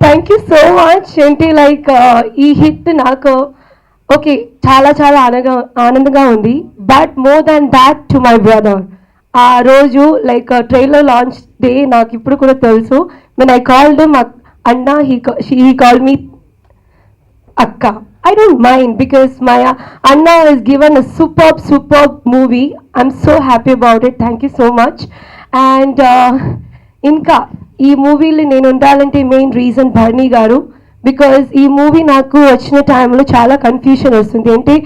Thank you so much. ఏంటి like ఈ hit నాకు ఓకే చాలా చాలా ఆనందంగా ఉంది. But more than that to my brother. ఆ రోజు లైక్ ట్రైలర్ లాంచ్ డే నాకు ఇప్పుడు కూడా తెలుసు. వెన్ ఐ కాల్డ్ అన్న he call me akka. I don't mind because my Anna has given a superb movie. I'm so happy about it. Thank you so much. And ఇంకా ఈ మూవీలో నేను ఉండాలంటే main reason Bharani garu. Because ఈ movie నాకు వచ్చిన టైంలో చాలా కన్ఫ్యూషన్ వస్తుంది. ఏంటి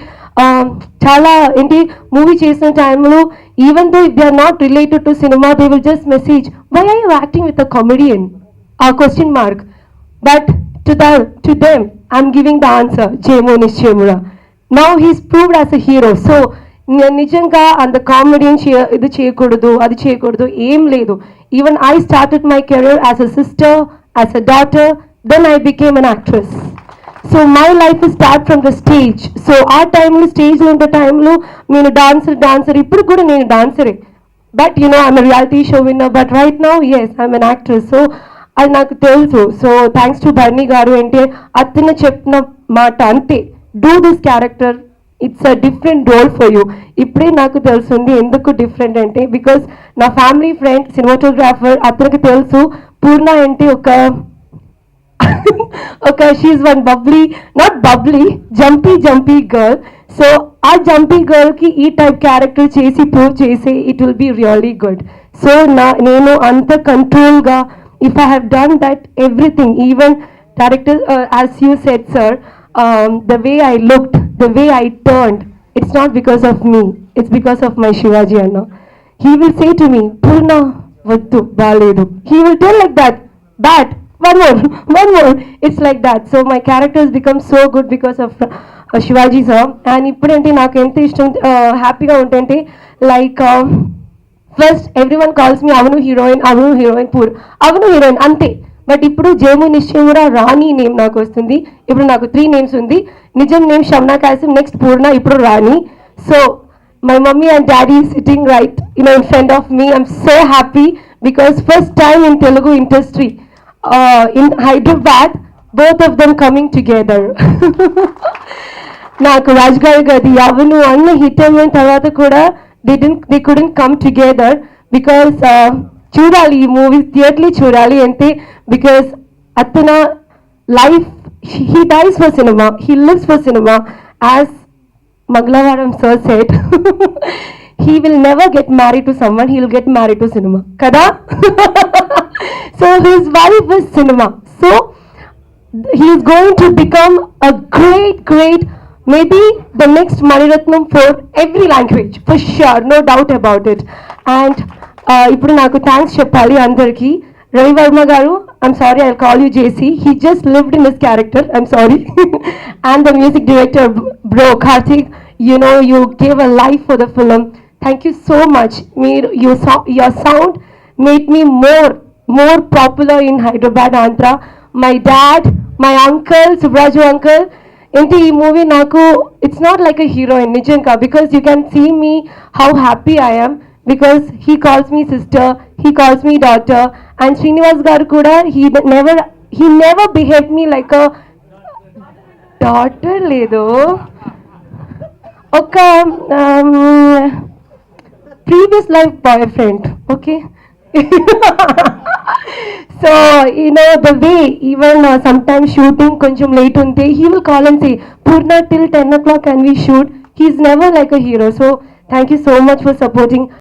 చాలా ఏంటి మూవీ చేసిన టైంలో even though they are not related to cinema they will just message why are you acting with a comedian a question mark. But to them I'm giving the answer Jemu Nishchemura. Now he's proved as a hero. So నిజంగా అంత comedy ఇది చేయకూడదు అది చేయకూడదు ఏం లేదు. Even I started my career as a sister, as a daughter, then I became an actress. So my life start from the stage. So ఆ టైంలో స్టేజ్లో ఉండే టైంలో నేను డాన్సర్ ఇప్పుడు కూడా నేను డాన్సరే. But I'm reality show winner. But right now yes I'm an actress. So అది నాకు తెలుసు. So thanks to Bharani garu. అంటే అతను చెప్పిన మాట అంతే, do this character, it's a different role for you. ఇప్పుడే నాకు తెలుస్తుంది ఎందుకు డిఫరెంట్ అంటే బికాస్ నా ఫ్యామిలీ ఫ్రెండ్ సినిమాటోగ్రాఫర్ అతనికి తెలుసు పూర్ణ అంటే ఒక she one not bubbly jumpy girl. So ఆ జంపీ గర్ల్కి ఈ టైప్ క్యారెక్టర్ చేసి ప్రూవ్ చేసి it will be really good. So నేను అంత కంట్రోల్గా if I have done that everything, even director as you said sir, the way I looked, the way I turned, it's not because of me, it's because of my Shivaji Anna. He will say to me Purna vaddu baledu, he will tell like that, one more, it's like that. So my character has become so good because of Shivaji sir. And ippudante naaku enta ishtam happy ga untante like first everyone calls me అవను heroine అవను heroine అంతే. But ఇప్పుడు జేము నిశ్చయమురా రాణి name నాకు వస్తుంది. ఇప్పుడు నాకు 3 names ఉంది. నిజం నేమ్ షమ్నా కాసిం, నెక్స్ట్ పూర్ణ, ఇప్పుడు Rani. So my mummy and daddy sitting right in front of me. I'm so happy because first time in Telugu industry in Hyderabad both of them coming together. నాకు రాజుగారి గది అవను అన్న హిట్ అయిన తర్వాత కూడా they couldn't come together because చూడాలి ఈ movie థియేటర్లీ చూడాలి అంతే. బికాస్ అతన life he dies for cinema, he lives for cinema. As Maglavaram sir said he will never get married to someone, he will get married to cinema kada. So his wife is cinema. So he is going to become a great maybe the next Maniratnam for every language for sure, no doubt about it. And ఇప్పుడు నాకు thanks చెప్పాలి అందరికీ. రవి వర్మ గారు, I'm sorry, I'll call you JC, he just lived in his character, I'm sorry. And the music director bro Karthik, you gave a life for the film. Thank you so much. Your sound made me more popular in Hyderabad, Andhra. My dad, my uncle Subraju uncle, ఏంటి ఈ movie నాకు it's not like a heroine నిజంగా. Because you can see me how happy I am because he calls me sister, he calls me daughter. And Srinivas garu కూడా he never behave me like a daughter, లేదు ఒక previous life boyfriend. Okay. So the way even sometimes shooting koncham late unte he will call and say Purna till 10 o'clock can we shoot. He's never like a hero. So thank you so much for supporting.